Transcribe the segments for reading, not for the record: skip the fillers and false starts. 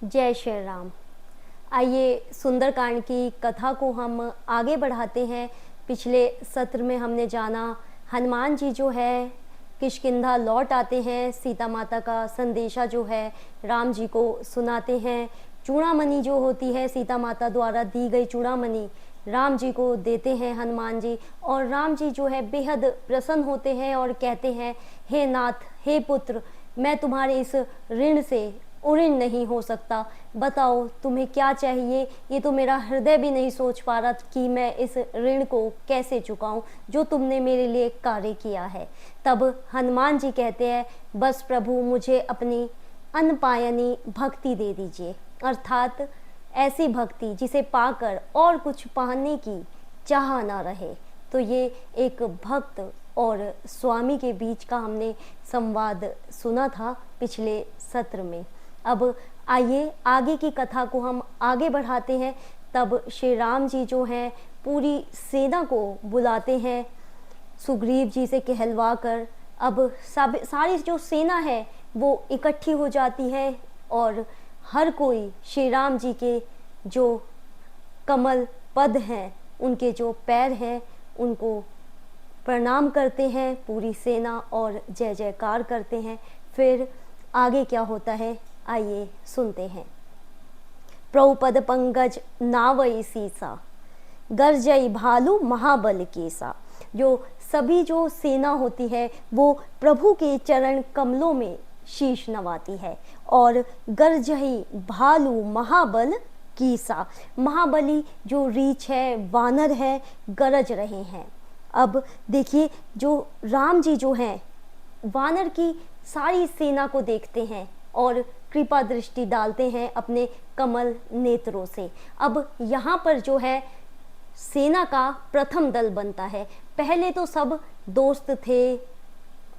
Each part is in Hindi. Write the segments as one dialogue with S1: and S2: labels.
S1: जय श्री राम। आइए सुंदरकांड की कथा को हम आगे बढ़ाते हैं। पिछले सत्र में हमने जाना हनुमान जी जो है किष्किंधा लौट आते हैं, सीता माता का संदेशा जो है राम जी को सुनाते हैं। चूड़ामणि जो होती है सीता माता द्वारा दी गई चूड़ामणि राम जी को देते हैं हनुमान जी, और राम जी जो है बेहद प्रसन्न होते हैं और कहते हैं, हे नाथ, हे पुत्र, मैं तुम्हारे इस ऋण से उऋण नहीं हो सकता। बताओ तुम्हें क्या चाहिए। ये तो मेरा हृदय भी नहीं सोच पा रहा कि मैं इस ऋण को कैसे चुकाऊं जो तुमने मेरे लिए कार्य किया है। तब हनुमान जी कहते हैं, बस प्रभु मुझे अपनी अनपायनी भक्ति दे दीजिए, अर्थात ऐसी भक्ति जिसे पाकर और कुछ पाने की चाह ना रहे। तो ये एक भक्त और स्वामी के बीच का हमने संवाद सुना था पिछले सत्र में। अब आइए आगे की कथा को हम आगे बढ़ाते हैं। तब श्री राम जी जो हैं पूरी सेना को बुलाते हैं सुग्रीव जी से कहलवा कर। अब सारी जो सेना है वो इकट्ठी हो जाती है और हर कोई श्री राम जी के जो कमल पद हैं, उनके जो पैर हैं, उनको प्रणाम करते हैं पूरी सेना और जय जयकार करते हैं। फिर आगे क्या होता है आइए सुनते हैं। प्रभुपद पंकज नावई सीसा, गर्जई भालू महाबल केसा। जो सभी जो सेना होती है वो प्रभु के चरण कमलों में शीश नवाती है और गर्जई भालू महाबल कीसा, महाबली जो रीछ है, वानर है, गरज रहे हैं। अब देखिए जो राम जी जो हैं वानर की सारी सेना को देखते हैं और कृपा दृष्टि डालते हैं अपने कमल नेत्रों से। अब यहाँ पर जो है सेना का प्रथम दल बनता है। पहले तो सब दोस्त थे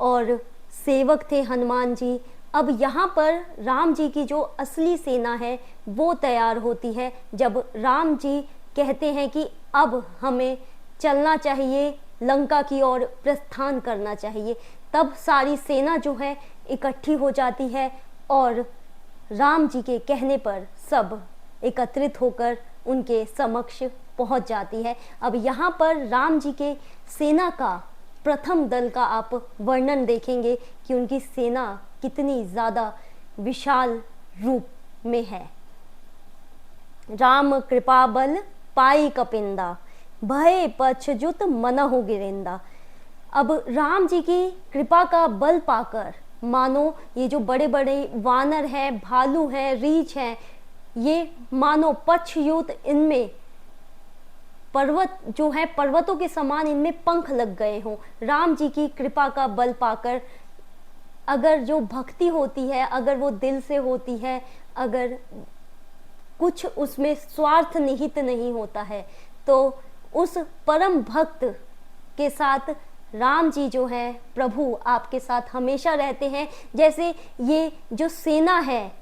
S1: और सेवक थे हनुमान जी। अब यहाँ पर राम जी की जो असली सेना है वो तैयार होती है जब राम जी कहते हैं कि अब हमें चलना चाहिए, लंका की ओर प्रस्थान करना चाहिए। तब सारी सेना जो है इकट्ठी हो जाती है और राम जी के कहने पर सब एकत्रित होकर उनके समक्ष पहुंच जाती है। अब यहाँ पर राम जी के सेना का प्रथम दल का आप वर्णन देखेंगे कि उनकी सेना कितनी ज़्यादा विशाल रूप में है। राम कृपा बल पाई कपिंदा, भय पछजुत मनहु गिरिंदा। अब राम जी की कृपा का बल पाकर मानो ये जो बड़े बड़े वानर हैं, भालू हैं, रीछ हैं, ये मानो पक्षयुत इनमें पर्वत जो है पर्वतों के समान इनमें पंख लग गए हों। राम जी की कृपा का बल पाकर अगर जो भक्ति होती है, अगर वो दिल से होती है, अगर कुछ उसमें स्वार्थ निहित नहीं होता है, तो उस परम भक्त के साथ राम जी जो है प्रभु आपके साथ हमेशा रहते हैं। जैसे ये जो सेना है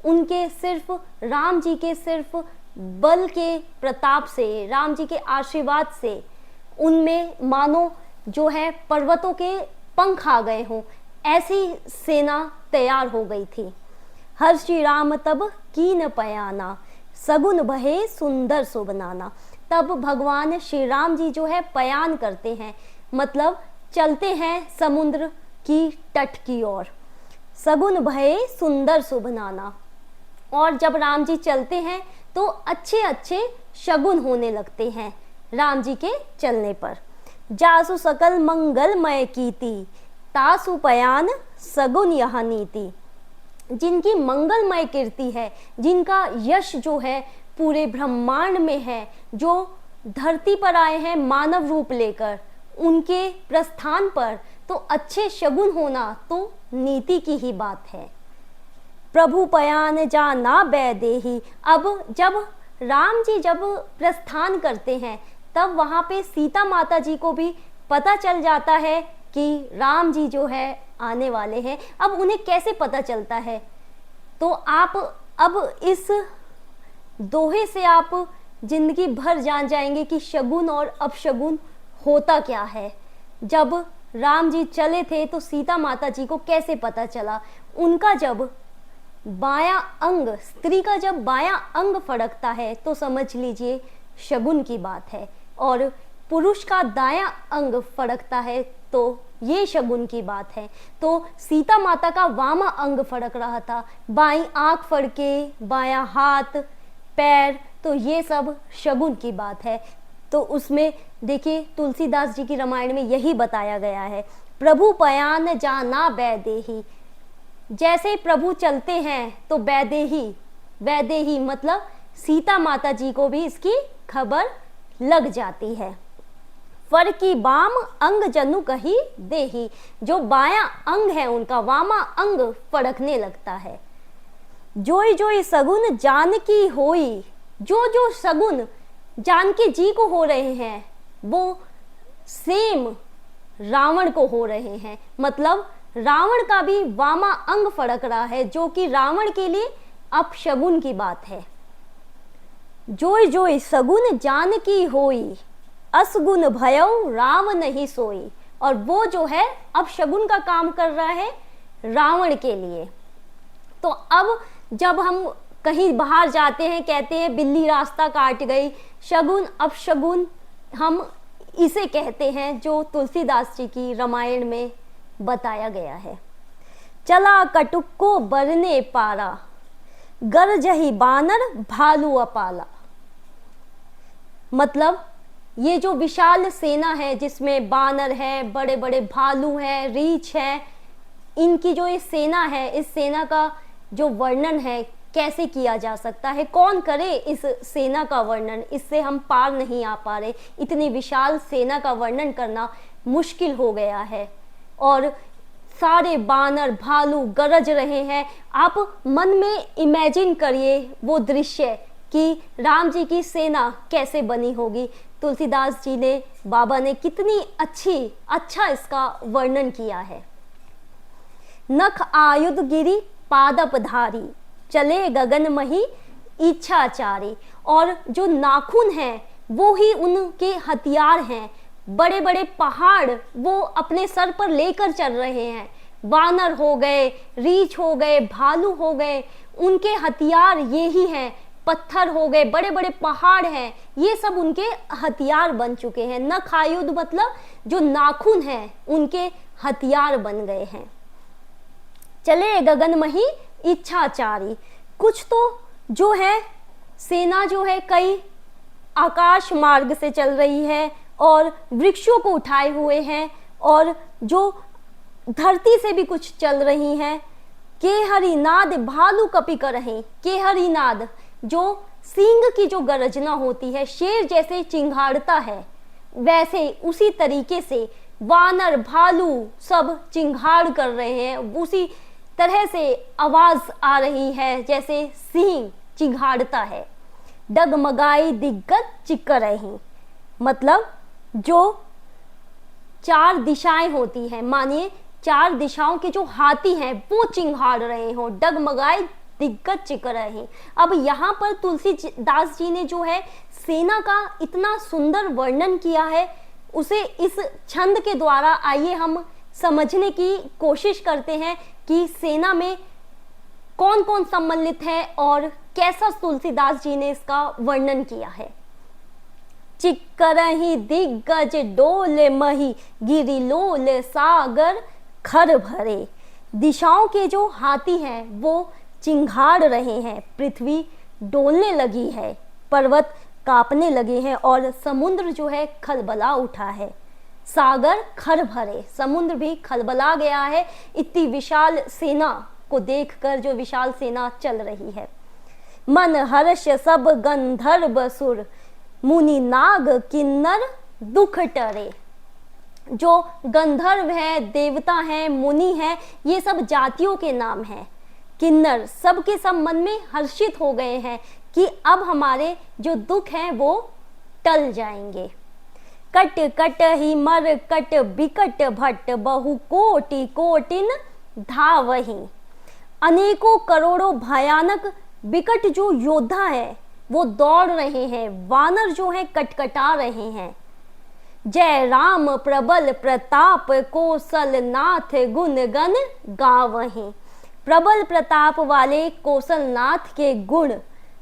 S1: उनके सिर्फ राम जी के सिर्फ बल के प्रताप से, राम जी के आशीर्वाद से उनमें मानो जो है पर्वतों के पंख आ गए हों, ऐसी सेना तैयार हो गई थी। हर श्री राम तब कीन पयाना, सगुन बहे सुंदर सुबनाना। तब भगवान श्री राम जी जो है पयान करते हैं, मतलब चलते हैं समुद्र की तट की ओर। सगुन भये सुंदर सुबनाना। और जब राम जी चलते हैं तो अच्छे अच्छे शगुन होने लगते हैं राम जी के चलने पर। जासु सकल मंगलमय कीति, तासु पयान सगुन यह नीति। जिनकी मंगलमय कीर्ति है, जिनका यश जो है पूरे ब्रह्मांड में है, जो धरती पर आए हैं मानव रूप लेकर, उनके प्रस्थान पर तो अच्छे शगुन होना तो नीति की ही बात है। प्रभु पयान जाना बैदेही। अब जब राम जी जब प्रस्थान करते हैं तब वहाँ पे सीता माता जी को भी पता चल जाता है कि राम जी जो है आने वाले हैं। अब उन्हें कैसे पता चलता है, तो आप अब इस दोहे से आप जिंदगी भर जान जाएंगे कि शगुन और अपशगुन होता क्या है। जब राम जी चले थे तो सीता माता जी को कैसे पता चला, उनका जब बायां अंग, स्त्री का जब बायां अंग फड़कता है तो समझ लीजिए शगुन की बात है, और पुरुष का दायां अंग फड़कता है तो ये शगुन की बात है। तो सीता माता का वामा अंग फड़क रहा था, बाईं आंख फड़के, बायां हाथ पैर, तो ये सब शगुन की बात है। तो उसमें देखिए तुलसीदास जी की रामायण में यही बताया गया है, प्रभु पयान जाना वैदेही, जैसे प्रभु चलते हैं तो वैदेही, वैदेही मतलब सीता माता जी को भी इसकी खबर लग जाती है। फर की बाम अंग जनु कही देही, जो बायां अंग है उनका वामा अंग फड़कने लगता है। जोई जोई सगुन जानकी होई, जो जो सगुन जानकी जी को हो रहे हैं वो सेम रावण को हो रहे हैं, मतलब रावण का भी वामा अंग फड़क रहा है, जो कि रावण के लिए अपशगुन की बात है। जोई जोई सगुन जानकी होई, असगुन भयउ राम नहीं सोई, और वो जो है अपशगुन का काम कर रहा है रावण के लिए। तो अब जब हम कहीं बाहर जाते हैं, कहते हैं बिल्ली रास्ता काट गई, शगुन अपशगुन हम इसे कहते हैं, जो तुलसीदास जी की रामायण में बताया गया है। चला कटुक को बरने पारा, गरजही बानर भालू अपाला, मतलब ये जो विशाल सेना है जिसमें बानर है, बड़े बड़े भालू हैं, रीछ है, इनकी जो ये सेना है, इस सेना का जो वर्णन है कैसे किया जा सकता है, कौन करे इस सेना का वर्णन, इससे हम पार नहीं आ पा रहे, इतनी विशाल सेना का वर्णन करना मुश्किल हो गया है। और सारे बानर भालू गरज रहे हैं, आप मन में इमेजिन करिए वो दृश्य कि राम जी की सेना कैसे बनी होगी। तुलसीदास जी ने, बाबा ने कितनी अच्छा इसका वर्णन किया है। नख आयुध गिरी पादपधारी, चले गगन मही इच्छाचारी, और जो नाखून हैं वो ही उनके हथियार हैं, बड़े बड़े पहाड़ वो अपने सर पर लेकर चल रहे हैं, वानर हो गए, रीछ हो गए, भालू हो गए, उनके हथियार ये ही हैं, पत्थर हो गए, बड़े बड़े पहाड़ हैं, ये सब उनके हथियार बन चुके हैं। नखायुध मतलब जो नाखून हैं उनके हथियार बन गए हैं। चले गगनमही इच्छाचारी, कुछ तो जो है सेना जो है कई आकाश मार्ग से चल रही है और वृक्षों को उठाए हुए हैं, और जो धरती से भी कुछ चल रही हैं। केहरी नाद भालू कपि करहीं, केहरी नाद जो सींग की जो गरजना होती है, शेर जैसे चिंघाड़ता है, वैसे उसी तरीके से वानर भालू सब चिंघाड़ कर रहे हैं, उसी तरह से आवाज आ रही है जैसे सिंह चिंघाड़ता है। डगमगाई दिग्गज चिक्करहीं, मतलब जो चार दिशाएं होती हैं, मानिए चार दिशाओं के जो हाथी हैं वो चिंघाड़ रहे हो, डगमगाई दिग्गज चिक्करहीं। अब यहाँ पर तुलसीदास जी ने जो है सेना का इतना सुंदर वर्णन किया है, उसे इस छंद के द्वारा आइए हम समझने की कोशिश करते हैं कि सेना में कौन कौन सम्मिलित है और कैसा तुलसीदास जी ने इसका वर्णन किया है। चिक्करहीं दिग्गज डोल मही, गिरी लोल सागर खर भरे। दिशाओं के जो हाथी हैं वो चिंघाड़ रहे हैं, पृथ्वी डोलने लगी है, पर्वत कांपने लगे हैं और समुद्र जो है खलबला उठा है। सागर खर भरे, समुद्र भी खलबला गया है इतनी विशाल सेना को देखकर, जो विशाल सेना चल रही है। मन हर्ष सब गंधर्व सुर, मुनि नाग किन्नर दुख टरे। जो गंधर्व है, देवता हैं, मुनि हैं, ये सब जातियों के नाम हैं। किन्नर सबके सब मन में हर्षित हो गए हैं कि अब हमारे जो दुख हैं वो टल जाएंगे। कट कट ही मर कट बिकट भट्ट, बहु कोटि कोटिन धावही। अनेकों करोड़ों भयानक विकट जो योद्धा है वो दौड़ रहे हैं, वानर जो हैं कटकटा रहे हैं। जय राम प्रबल प्रताप, कौशल नाथ गुण गण गावहीं। प्रबल प्रताप वाले कौशलनाथ के गुण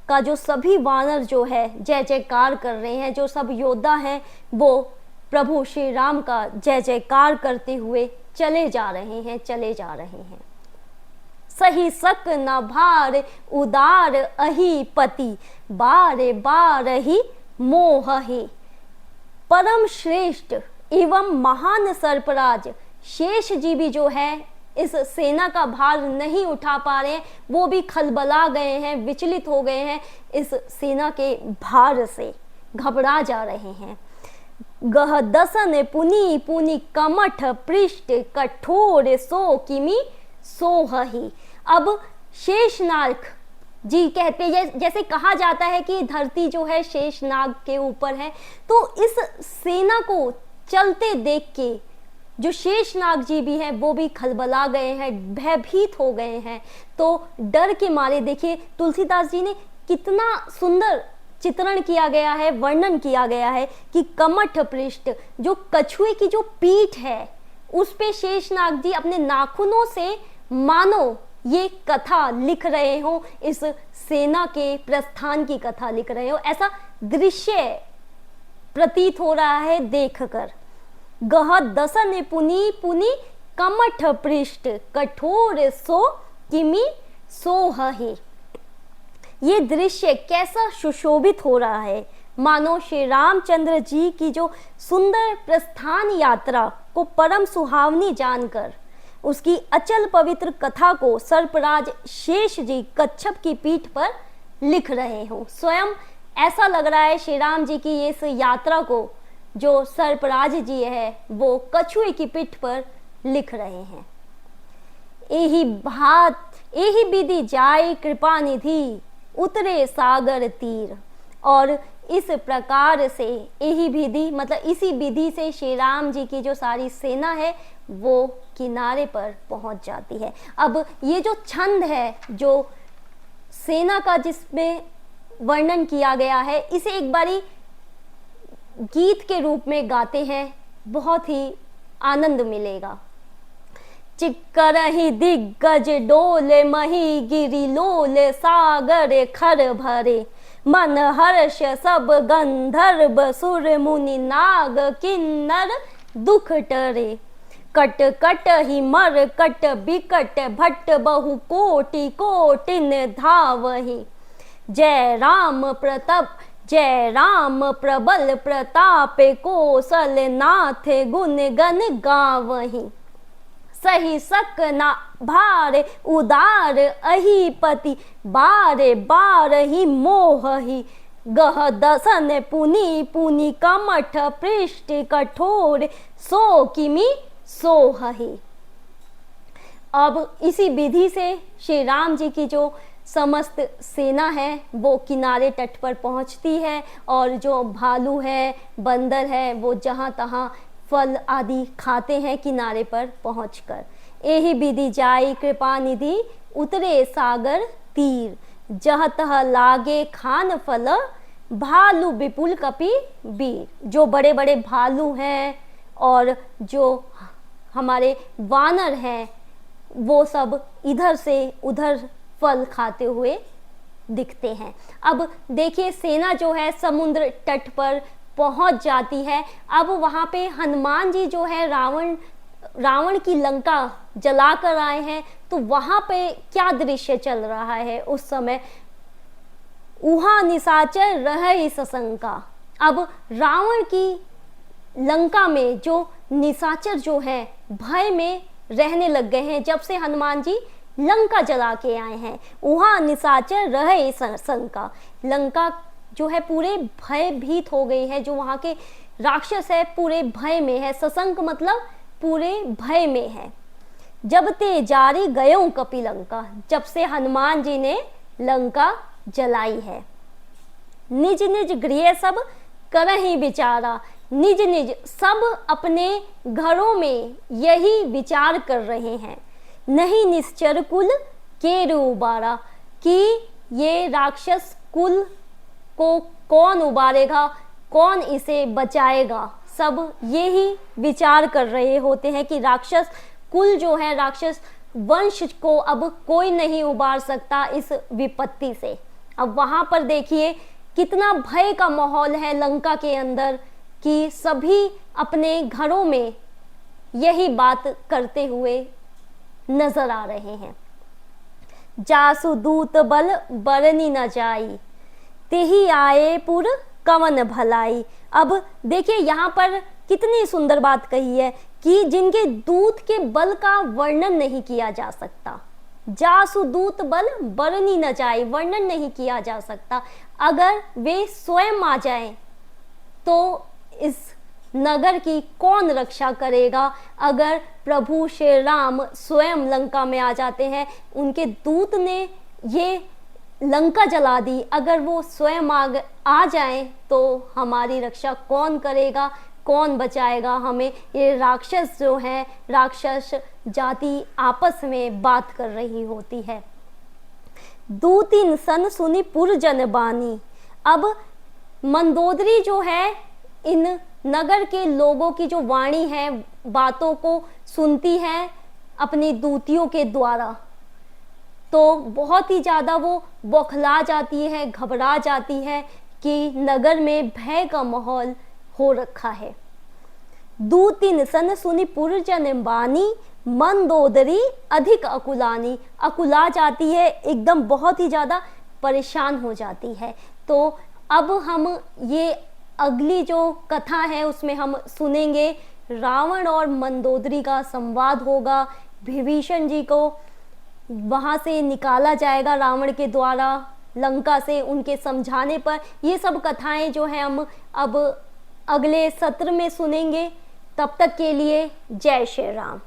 S1: का जो सभी वानर जो है जय जयकार कर रहे हैं, जो सब योद्धा हैं वो प्रभु श्री राम का जय जयकार करते हुए चले जा रहे हैं, चले जा रहे हैं। सही सक न भार उदार अहि पति, बारे बार ही मोह ही। परम श्रेष्ठ एवं महान सर्पराज शेष जी भी जो है इस सेना का भार नहीं उठा पा रहे हैं, वो भी खलबला गए हैं, विचलित हो गए हैं, इस सेना के भार से घबरा जा रहे हैं। गह दसन पुनि पुनि कमठ पृष्ठ, कठोर सो किमी सोहहि। अब शेषनाग जी कहते हैं, जैसे कहा जाता है कि धरती जो है शेषनाग के ऊपर है, तो इस सेना को चलते देख के जो शेषनाग जी भी हैं वो भी खलबला गए हैं, भयभीत हो गए हैं। तो डर के मारे देखिए तुलसीदास जी ने कितना सुंदर चित्रण किया गया है, वर्णन किया गया है कि कमठ पृष्ठ, जो कछुए की जो पीठ है उस पे शेषनाग जी अपने नाखूनों से मानो ये कथा लिख रहे हो, इस सेना के प्रस्थान की कथा लिख रहे हो, ऐसा दृश्य प्रतीत हो रहा है देखकर। गह दसन पुनि पुनि कमठ पृष्ठ, कठोर सो किमी सोहहि। ये दृश्य कैसा सुशोभित हो रहा है, मानो श्री रामचंद्र जी की जो सुंदर प्रस्थान यात्रा को परम सुहावनी जानकर उसकी अचल पवित्र कथा को सर्पराज शेष जी कच्छप की पीठ पर लिख रहे हो। स्वयं ऐसा लग रहा है श्री राम जी की इस यात्रा को जो सर्पराज जी है वो कछुए की पीठ पर लिख रहे हैं। एही भात एही विधि जाय कृपा निधि, उतरे सागर तीर। और इस प्रकार से यही विधि मतलब इसी विधि से श्री राम जी की जो सारी सेना है वो किनारे पर पहुंच जाती है। अब ये जो छंद है जो सेना का जिसमें वर्णन किया गया है, इसे एक बारी गीत के रूप में गाते हैं, बहुत ही आनंद मिलेगा। चिक्करहि दिग्गज डोले, मही गिरि लोले, सागर खर भरे। मन हर्ष सब गंधर्व, सुर मुनि नाग किन्नर दुख टरे। कट कट ही मर कट बिकट, भट्ट बहु कोटि कोटिन धावहि। जय राम प्रताप जय राम प्रबल प्रताप, कौशल नाथ गुण गण गावहि। सही सक ना भार उदार अहि पति, बारे बार ही मोह ही। गह दसन पुनि पुनि कमठ पृष्ठ, कठोर सो किमी सोहहि। अब इसी विधि से श्री राम जी की जो समस्त सेना है वो किनारे तट पर पहुंचती है, और जो भालू है, बंदर है, वो जहाँ तहाँ फल आदि खाते हैं किनारे पर पहुंचकर। एही विधि जाई कृपा निधि, उतरे सागर तीर। जह तह लागे खान फल, भालू विपुल कपि वीर। जो बड़े बड़े भालू हैं और जो हमारे वानर हैं वो सब इधर से उधर फल खाते हुए दिखते हैं। अब देखिए सेना जो है समुद्र तट पर पहुंच जाती है। अब वहाँ पे हनुमान जी जो है रावण की लंका जला कर आए हैं, तो वहाँ पे क्या दृश्य चल रहा है उस समय। उहा निशाचर रहे सशंका। अब रावण की लंका में जो निशाचर जो है भय में रहने लग गए हैं जब से हनुमान जी लंका जला के आए हैं। वहाँ निशाचर रहे सशंका। लंका जो है पूरे भयभीत हो गई है, जो वहाँ के राक्षस है पूरे भय में है। सशंक मतलब पूरे भय में है। जब ते जारी गयो कपि लंका, जब से हनुमान जी ने लंका जलाई है। निज निज गृह सब करहि विचारा, निज निज सब अपने घरों में यही विचार कर रहे हैं। नहीं निश्चर कुल केरु उबारा, कि ये राक्षस कुल को कौन उबारेगा, कौन इसे बचाएगा। सब यही विचार कर रहे होते हैं कि राक्षस कुल जो है, राक्षस वंश को अब कोई नहीं उबार सकता इस विपत्ति से। अब वहां पर देखिए कितना भय का माहौल है लंका के अंदर कि सभी अपने घरों में यही बात करते हुए नजर आ रहे हैं। जासु दूत बल बरनी न जाई, तेही आए पुर कवन भलाई। अब देखिए यहाँ पर कितनी सुंदर बात कही है कि जिनके दूत के बल का वर्णन नहीं किया जा सकता। जासु दूत बल बरनी न जाए, वर्णन नहीं किया जा सकता। अगर वे स्वयं आ जाएं तो इस नगर की कौन रक्षा करेगा। अगर प्रभु श्री राम स्वयं लंका में आ जाते हैं, उनके दूत ने ये लंका जला दी, अगर वो स्वयं आ जाएं तो हमारी रक्षा कौन करेगा, कौन बचाएगा हमें। ये राक्षस जो है, राक्षस जाति आपस में बात कर रही होती है। दूतिन सन सुनी पुरजन बानी। अब मंदोदरी जो है इन नगर के लोगों की जो वाणी है, बातों को सुनती है अपनी दूतियों के द्वारा, तो बहुत ही ज़्यादा वो बौखला जाती है, घबरा जाती है कि नगर में भय का माहौल हो रखा है। दूतिन सन सुनी पुरजन बानी, मंदोदरी अधिक अकुलानी। अकुला जाती है, एकदम बहुत ही ज़्यादा परेशान हो जाती है। तो अब हम ये अगली जो कथा है उसमें हम सुनेंगे रावण और मंदोदरी का संवाद होगा। विभीषण जी को वहाँ से निकाला जाएगा रावण के द्वारा लंका से, उनके समझाने पर। ये सब कथाएं जो हैं हम अब अगले सत्र में सुनेंगे। तब तक के लिए जय श्री राम।